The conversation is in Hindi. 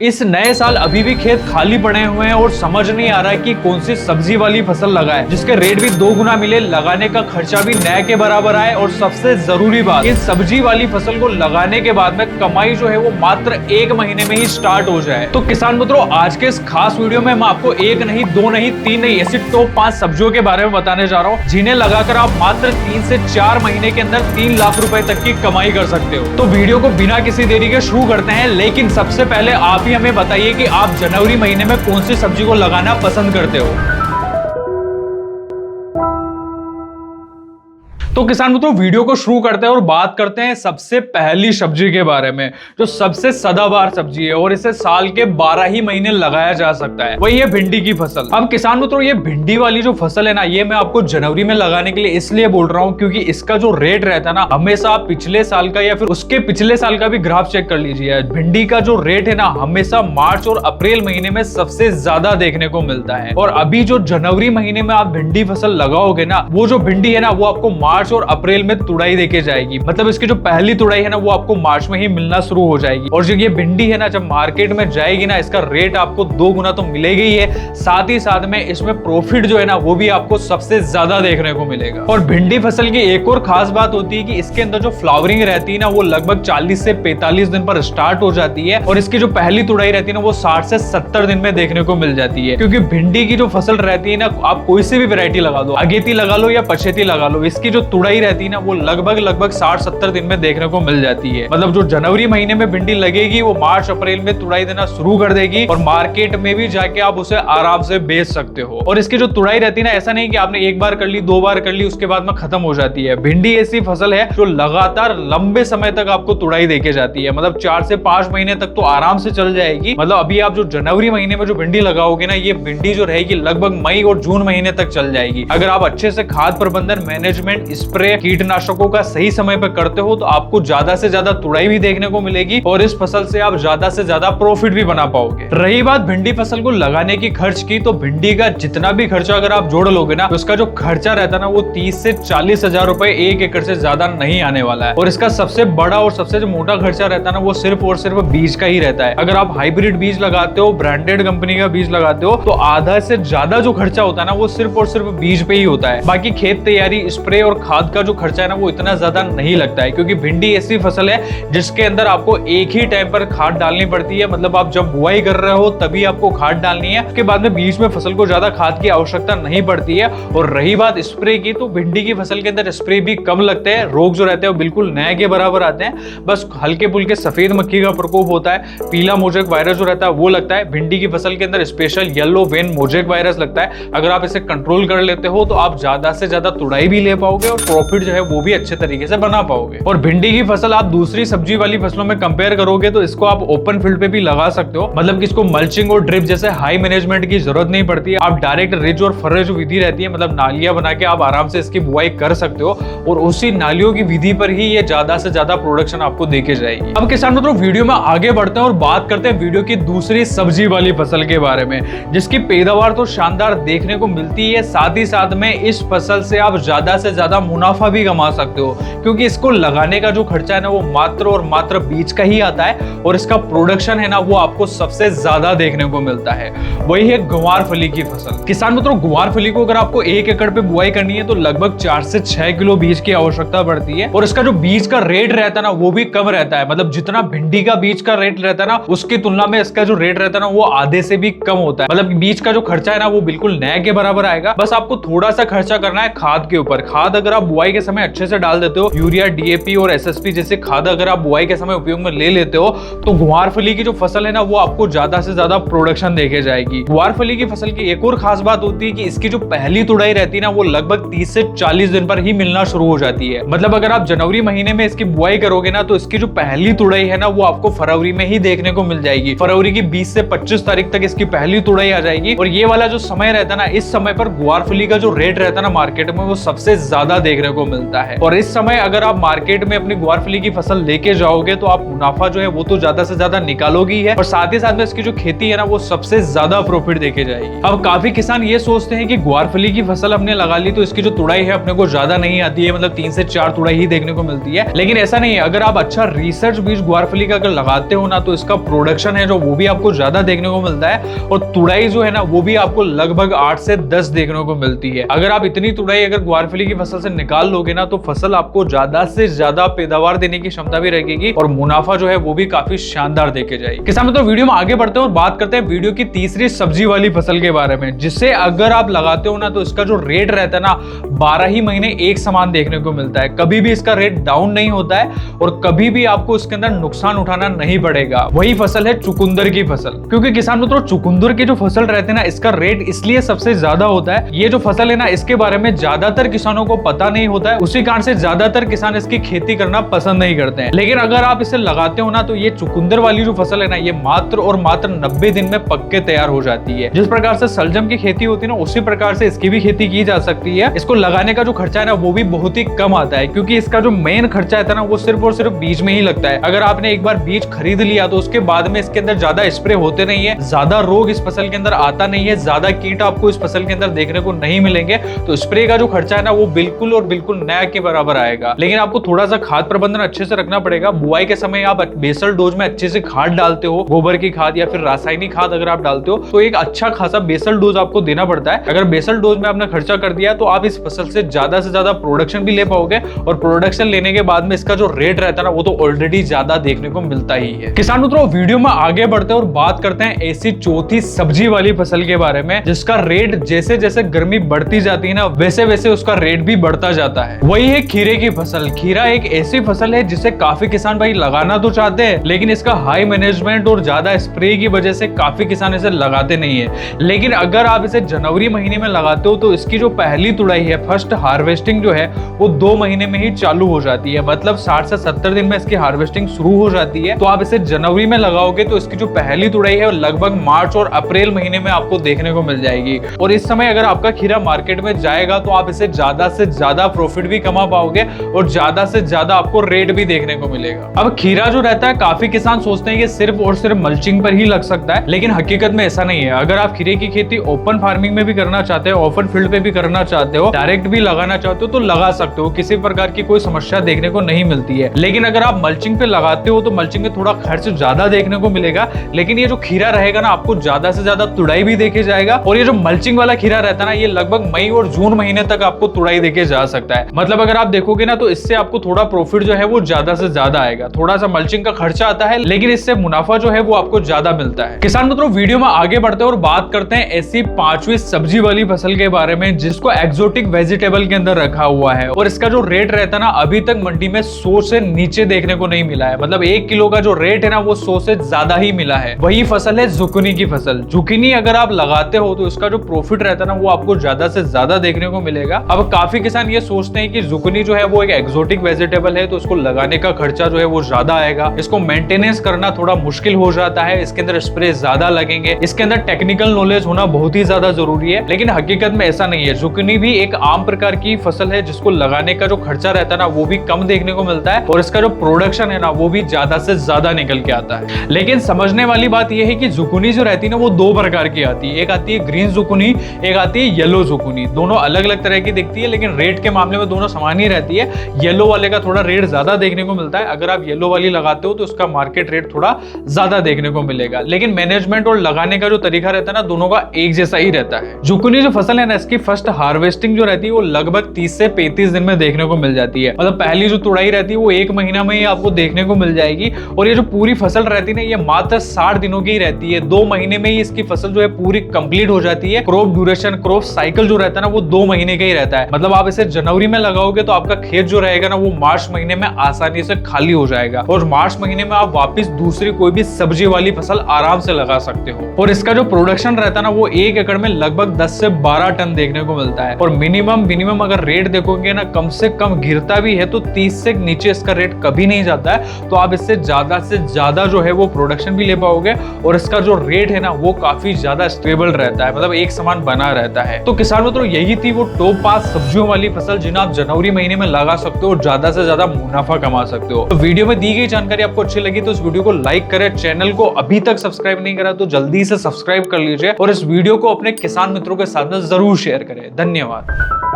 इस नए साल अभी भी खेत खाली पड़े हुए हैं और समझ नहीं आ रहा है कि कौन सी सब्जी वाली फसल लगाए जिसके रेट भी 2 गुना मिले, लगाने का खर्चा भी नए के बराबर आए और सबसे जरूरी बात, इस सब्जी वाली फसल को लगाने के बाद में कमाई जो है वो मात्र 1 महीने में ही स्टार्ट हो जाए। तो किसान मित्रों, आज के इस खास वीडियो में मैं आपको 1 नहीं 2 नहीं 3 नहीं ऐसी टॉप 5 सब्जियों के बारे में बताने जा रहा हूँ जिन्हें लगाकर आप मात्र 3 से 4 महीने के अंदर 3 लाख रुपए तक की कमाई कर सकते हो। तो वीडियो को बिना किसी देरी के शुरू करते हैं, लेकिन सबसे पहले आप ही हमें बताइए कि आप जनवरी महीने में कौन सी सब्जी को लगाना पसंद करते हो। तो किसान मित्रों, वीडियो को शुरू करते हैं और बात करते हैं सबसे पहली सब्जी के बारे में जो सबसे सदाबहार सब्जी है और इसे साल के 12 ही महीने लगाया जा सकता है, वही है भिंडी की फसल। अब किसान मित्रों, ये भिंडी वाली जो फसल है ना, ये मैं आपको जनवरी में लगाने के लिए इसलिए बोल रहा हूँ क्योंकि इसका जो रेट रहता है ना, हमेशा आप पिछले साल का या फिर उसके पिछले साल का भी ग्राफ चेक कर लीजिए। भिंडी का जो रेट है ना, हमेशा मार्च और अप्रैल महीने में सबसे ज्यादा देखने को मिलता है। और अभी जो जनवरी महीने में आप भिंडी फसल लगाओगे ना, वो जो भिंडी है ना, वो आपको मार्च और अप्रैल में तुड़ाई देके जाएगी। मतलब इसकी जो पहली तुड़ाई है ना, वो आपको मार्च में ही मिलना शुरू हो जाएगी। और जो ये भिंडी है ना, जब मार्केट में जाएगी ना, इसका रेट आपको 2 गुना तो मिलेगा ही है, साथ ही साथ में इसमें प्रॉफिट जो है ना, वो भी आपको सबसे ज्यादा देखने को मिलेगा। और भिंडी फसल की एक और खास बात होती है कि इसके अंदर जो फ्लावरिंग रहती है ना, वो लगभग 40 से 45 दिन पर स्टार्ट हो जाती है और इसकी जो पहली तुड़ाई रहती है ना, वो 60 से 70 दिन में देखने को मिल जाती है। क्योंकि भिंडी की जो फसल रहती है ना, आप कोई सी भी वैरायटी लगा दो, अगेती लगा लो या पछेती लगा लो, इसकी जो तुड़ाई रहती है ना, वो लगभग 60-70 दिन में देखने को मिल जाती है। मतलब जो जनवरी महीने में भिंडी लगेगी, वो मार्च अप्रैल में तुड़ाई देना शुरू कर देगी और मार्केट में भी जाके आप उसे आराम से बेच सकते हो। और इसकी जो तुड़ाई रहती है ना, ऐसा नहीं कि आपने एक बार कर ली, 2 बार कर ली, उसके बाद में खत्म हो जाती है। भिंडी ऐसी फसल है जो लगातार लंबे समय तक आपको तुड़ाई देके जाती है। मतलब 4 से 5 महीने तक तो आराम से चल जाएगी। मतलब अभी आप जो जनवरी महीने में जो भिंडी लगाओगे ना, ये भिंडी जो रहेगी लगभग मई और जून महीने तक चल जाएगी। अगर आप अच्छे से खाद प्रबंधन, मैनेजमेंट, स्प्रे, कीटनाशकों का सही समय पर करते हो तो आपको ज्यादा से ज्यादा तुड़ाई भी देखने को मिलेगी और इस फसल से आप ज्यादा से ज्यादा प्रॉफिट भी बना पाओगे। रही बात भिंडी फसल को लगाने की खर्च की, तो भिंडी का जितना भी खर्चा अगर आप जोड़ लोगे ना, तो उसका जो खर्चा रहता है ना, वो 30 से 40 हजार रुपए 1 एकड़ से ज्यादा नहीं आने वाला है। और इसका सबसे बड़ा और सबसे जो मोटा खर्चा रहता है ना, वो सिर्फ और सिर्फ बीज का ही रहता है। अगर आप हाइब्रिड बीज लगाते हो, ब्रांडेड कंपनी का बीज लगाते हो, तो आधा से ज्यादा जो खर्चा होता है ना, वो सिर्फ और सिर्फ बीज पे ही होता है। बाकी खेत तैयारी, स्प्रे और खाद का जो खर्चा है ना, वो इतना ज्यादा नहीं लगता है। क्योंकि भिंडी ऐसी फसल है जिसके अंदर आपको एक ही टाइम पर खाद डालनी पड़ती है। मतलब आप जब बुआई कर रहे हो तभी आपको खाद डालनी है, उसके बाद में बीच में फसल को ज्यादा खाद की आवश्यकता नहीं पड़ती है। और रही बात स्प्रे की, तो भिंडी की फसल के अंदर स्प्रे भी कम लगते हैं। रोग जो रहते हैं वो बिल्कुल नए के बराबर आते हैं। बस हल्के फुल्के सफेद मक्खी का प्रकोप होता है, पीला मोजेक वायरस जो रहता है वो लगता है। भिंडी की फसल के अंदर special yellow vein mosaic virus लगता है। अगर आप इसे कंट्रोल कर लेते हो तो आप ज्यादा से ज्यादा तुड़ाई भी ले पाओगे और प्रॉफिट जो है वो भी अच्छे तरीके से बना पाओगे। और भिंडी की फसल आप दूसरी सब्जी वाली फसलों में कंपेयर करोगे तो इसको आप ओपन फील्ड पे भी लगा सकते हो। मतलब कि इसको मल्चिंग और ड्रिप जैसे हाई मैनेजमेंट की जरूरत नहीं पड़ती है। आप डायरेक्ट रिज और फर्रे जो विधि रहती है, मतलब नालियां बना के आप आराम से इसकी बुआई कर सकते हो और उसी नालियों की विधि पर ही ये ज्यादा से ज्यादा प्रोडक्शन आपको देके जाएगी। अब किसान मित्रों, वीडियो में आगे बढ़ते हैं और बात करते हैं वीडियो की दूसरी सब्जी वाली फसल के बारे में, जिसकी पैदावार तो शानदार देखने को मिलती है, साथ ही साथ में इस फसल से आप ज्यादा से ज्यादा मुनाफा भी कमा सकते हो। क्योंकि इसको लगाने का जो खर्चा है ना, वो मात्र और मात्र बीज का ही आता है और इसका प्रोडक्शन है ना, वो आपको सबसे ज्यादा देखने को मिलता है। वही है ग्वारफली की फसल। किसान मित्रों, ग्वारफली को अगर आपको 1 एकड़ पे बुआई करनी है तो लगभग 4 से 6 किलो बीज की आवश्यकता पड़ती है। और इसका जो बीज का रेट रहता है ना, वो भी कम रहता है। मतलब जितना भिंडी का बीज का रेट रहता है ना, उसकी तुलना में इसका जो रेट रहता है ना, वो आधे से भी कम होता है। मतलब बीज का जो खर्चा है ना, वो बिल्कुल नए के बराबर आएगा। बस आपको थोड़ा सा खर्चा करना है खाद के ऊपर। खाद अगर आप बुआई के समय अच्छे से डाल देते हो, यूरिया, डीएपी और एसएसपी जैसे खाद अगर आप बुआई के समय उपयोग में ले लेते हो, तो ग्वारफली की जो फसल है ना, वो आपको ज्यादा से ज्यादा प्रोडक्शन देके जाएगी। ग्वारफली की फसल की एक और खास बात होती है कि इसकी जो पहली तुड़ाई रहती है ना, वो लगभग 30 से 40 दिन पर ही मिलना शुरू हो जाती है। मतलब अगर आप जनवरी महीने में इसकी बुआई करोगे ना, तो इसकी जो पहली तुड़ाई है ना, वो आपको फरवरी में ही देखने को मिल जाएगी। फरवरी की 20 से 25 तारीख तक इसकी पहली तुड़ाई आ जाएगी। और ये वाला जो समय रहता है ना, इस समय पर ग्वारफली का जो रेट रहता है ना मार्केट में, वो सबसे ज्यादा देखने को मिलता है। और इस समय अगर आप मार्केट में अपनी ग्वारफली की फसल लेके जाओगे तो आप मुनाफा जो है वो तो ज्यादा से ज्यादा निकालोगे ही है, और साथ ही साथ में इसकी जो खेती है ना वो सबसे ज्यादा प्रॉफिट देके जाएगी। अब काफी किसान ये सोचते हैं कि ग्वारफली की फसल हमने लगा ली तो इसकी जो तुड़ाई है अपने को ज्यादा नहीं आती है, मतलब 3 से 4 तुड़ाई ही देखने को मिलती है। लेकिन ऐसा नहीं है, अगर आप अच्छा रिसर्च बीज ग्वारफली का अगर लगाते हो ना तो इसका प्रोडक्शन है जो वो भी आपको ज्यादा देखने को मिलता है, और तुड़ाई जो है ना वो भी आपको लगभग 8 से 10 देखने को मिलती है। अगर आप इतनी तुड़ाई अगर ग्वारफली की फसल से निकाल लोगे ना तो फसल आपको ज्यादा से ज्यादा पैदावार देने की क्षमता भी रहेगी, और मुनाफा जो है वो भी काफी शानदार देके जाएगी। किसान तो वीडियो में आगे बढ़ते हैं और बात करते हैं वीडियो की तीसरी सब्जी वाली फसल के बारे में, जिसे अगर आप लगाते हो ना तो इसका जो रेट रहता है ना 12 ही महीने एक समान देखने को मिलता है। कभी भी इसका रेट डाउन नहीं होता है और कभी भी आपको इसके अंदर नुकसान उठाना नहीं पड़ेगा। वही फसल है चुकंदर की फसल। क्योंकि किसान मित्रों चुकंदर के जो फसल रहते हैं ना इसका रेट इसलिए सबसे ज्यादा होता है, ये जो फसल है ना इसके बारे में ज्यादातर किसानों को पता नहीं होता है, उसी कारण से ज्यादातर किसान इसकी खेती करना पसंद नहीं करते हैं। लेकिन अगर आप इसे लगाते हो ना तो ये चुकंदर वाली जो फसल है ना ये मात्र और मात्र 90 दिन में पक के तैयार हो जाती है। जिस प्रकार से सलजम की खेती होती है ना उसी प्रकार से इसकी भी खेती की जा सकती है। इसको लगाने का जो खर्चा है ना वो भी बहुत ही कम आता है, क्योंकि इसका जो मेन खर्चा है ना वो सिर्फ और सिर्फ बीज में ही लगता है। अगर आपने एक बार बीज खरीद लिया तो उसके बाद में इसके अंदर ज्यादा स्प्रे होते नहीं है, ज्यादा रोग इस फसल के अंदर आता नहीं है, ज्यादा कीट आपको इस फसल के अंदर देखने को नहीं मिलेंगे, तो स्प्रे का जो खर्चा है ना वो बिल्कुल और बिल्कुल नया के बराबर आएगा। लेकिन आपको थोड़ा सा खाद प्रबंधन अच्छे से रखना पड़ेगा। बुआई के समय आप बेसल डोज में अच्छे से खाद डालते हो, गोबर की खाद या फिर रासायनिक खाद अगर आप डालते हो तो एक अच्छा खासा बेसल डोज आपको देना पड़ता है। अगर बेसल डोज में आपने खर्चा कर दिया तो आप इस फसल से ज्यादा प्रोडक्शन भी ले पाओगे, और प्रोडक्शन लेने के बाद में इसका जो रेट रहता है ना वो तो ऑलरेडी ज्यादा देखने को मिलता ही है। किसान मित्रों वीडियो में आगे बढ़ते हैं और बात करते हैं ऐसी चौथी सब्जी वाली फसल के बारे में जिसका रेट जैसे जैसे गर्मी बढ़ती जाती है ना वैसे वैसे उसका रेट भी बढ़ता जाता है। वही है खीरे की फसल। खीरा एक ऐसी फसल है जिसे काफी किसान भाई लगाना तो चाहते हैं, लेकिन इसका हाई मैनेजमेंट और ज्यादा स्प्रे की वजह से काफी किसान इसे लगाते नहीं है। लेकिन अगर आप इसे जनवरी महीने में लगाते हो तो इसकी जो पहली तुड़ाई है, फर्स्ट हार्वेस्टिंग जो है वो 2 महीने में ही चालू हो जाती है, मतलब 60 से 70 दिन में इसकी हार्वेस्टिंग शुरू हो जाती है। तो आप इसे जनवरी में लगाओगे तो इसकी जो पहली तुड़ाई है लगभग मार्च और अप्रैल महीने में आपको देखने को मिल जाएगी। और इस समय अगर आपका खीरा मार्केट में जाएगा तो आप इसे ज्यादा से ज्यादा प्रॉफिट भी कमा पाओगे और ज्यादा से ज्यादा आपको रेट भी देखने को मिलेगा। अब खीरा जो रहता है काफी किसान सोचते हैं कि सिर्फ और सिर्फ मल्चिंग पर ही लग सकता है, लेकिन हकीकत में ऐसा नहीं है। अगर आप खीरे की खेती ओपन फार्मिंग में भी करना चाहते हो, ओपन फील्ड पे भी करना चाहते हो, डायरेक्ट भी लगाना चाहते हो तो लगा सकते हो, किसी प्रकार की कोई समस्या देखने को नहीं मिलती है। लेकिन अगर आप मल्चिंग पे लगाते हो तो मल्चिंग में थोड़ा खर्च ज्यादा देखने को मिलेगा, लेकिन ये जो खीरा रहेगा ना आपको ज्यादा से ज्यादा तुड़ाई भी देखे जाएगा। और ये जो मल्चिंग वाला खीरा रहता है ना ये लगभग मई और जून महीने तक आपको तुड़ाई देके जा सकता है। मतलब अगर आप देखोगे ना तो इससे आपको थोड़ा प्रॉफिट जो है वो ज्यादा से ज्यादा आएगा। थोड़ा सा मल्चिंग का खर्चा आता है लेकिन इससे मुनाफा जो है वो आपको ज्यादा मिलता है। किसान मित्रों वीडियो में आगे बढ़ते हैं और बात करते हैं ऐसी 5वीं सब्जी वाली फसल के बारे में जिसको एक्सोटिक वेजिटेबल के अंदर रखा हुआ है, और इसका जो रेट रहता है ना अभी तक मंडी में 100 से नीचे देखने को नहीं मिला है। मतलब 1 किलो का जो रेट है ना वो 100 से ज्यादा ही मिला है। वही फसल है जुकिनी की फसल। जुकिनी अगर आप लगाते हो तो इसका जो प्रॉफिट रहता है ना वो आपको ज्यादा से ज्यादा देखने को मिलेगा। अब काफी किसान ये सोचते हैं कि जुकिनी जो है वो एक एक्सोटिक वेजिटेबल है तो इसको लगाने का खर्चा जो है वो ज्यादा आएगा, इसको मेंटेनेंस करना थोड़ा मुश्किल हो जाता है, इसके अंदर स्प्रे ज्यादा लगेंगे, इसके अंदर टेक्निकल नॉलेज होना बहुत ही ज्यादा जरूरी है। लेकिन हकीकत में ऐसा नहीं है। जुकिनी भी एक आम प्रकार की फसल है जिसको लगाने का जो खर्चा रहता है ना वो भी कम देखने को मिलता है, और इसका जो प्रोडक्शन है ना वो भी ज्यादा से ज्यादा निकल के आता है। लेकिन समझने वाली बात यह है कि जुकिनी जो रहती है ना वो 2 प्रकार की आती है। एक आती है ग्रीन जुकिनी, एक आती है येलो जुकिनी। दोनों अलग अलग तरह की दिखती है लेकिन रेट के मामले में दोनों समान ही रहती है। येलो वाले का थोड़ा रेट ज्यादा देखने को मिलता है। अगर आप येलो वाली लगाते हो तो उसका मार्केट रेट थोड़ा ज्यादा देखने को मिलेगा, लेकिन मैनेजमेंट और लगाने का जो तरीका रहता है ना दोनों का एक जैसा ही रहता है। जुकिनी जो फसल है ना इसकी फर्स्ट हार्वेस्टिंग जो रहती है वो लगभग 30 से 35 दिन में देखने को मिल जाती है। मतलब पहली जो तुड़ाई रहती है वो 1 महीना में ही आपको देखने को मिल जाएगी, और ये जो पूरी फसल रहती है ना ये मात्र 60 दिनों की ही रहती है। 2 महीने में ही इसकी फसल जो है पूरी कंप्लीट हो जाती है। क्रॉप ड्यूरेशन, क्रॉप साइकिल जो रहता है ना वो 2 महीने का ही रहता है। मतलब आप इसे जनवरी में लगाओगे तो आपका खेत जो रहेगा ना वो मार्च महीने में आसानी से खाली हो जाएगा, और मार्च महीने में आप वापस दूसरी कोई भी सब्जी वाली फसल आराम से लगा सकते हो। और इसका जो प्रोडक्शन रहता है ना वो 1 एकड़ में लगभग 10 से 12 टन देखने को मिलता है। और मिनिमम अगर रेट देखोगे ना कम से कम गिरता भी है तो 30 से नीचे इसका रेट कभी नहीं जाता है। तो आप इससे ज्यादा जो है वो प्रोडक्शन भी ले पाओगे, और इसका जो रेट है ना वो काफी ज्यादा स्टेबल रहता है, मतलब एक समान बना रहता है। तो किसान मित्रों यही थी वो टॉप 5 सब्जियों वाली फसल जिन्हें आप जनवरी महीने में लगा सकते हो और ज्यादा से ज्यादा मुनाफा कमा सकते हो। तो वीडियो में दी गई जानकारी आपको अच्छी लगी तो इस वीडियो को लाइक करें, चैनल को अभी तक सब्सक्राइब नहीं करा तो जल्दी से सब्सक्राइब कर लीजिए और इस वीडियो को अपने किसान मित्रों के साथ जरूर शेयर करें। धन्यवाद।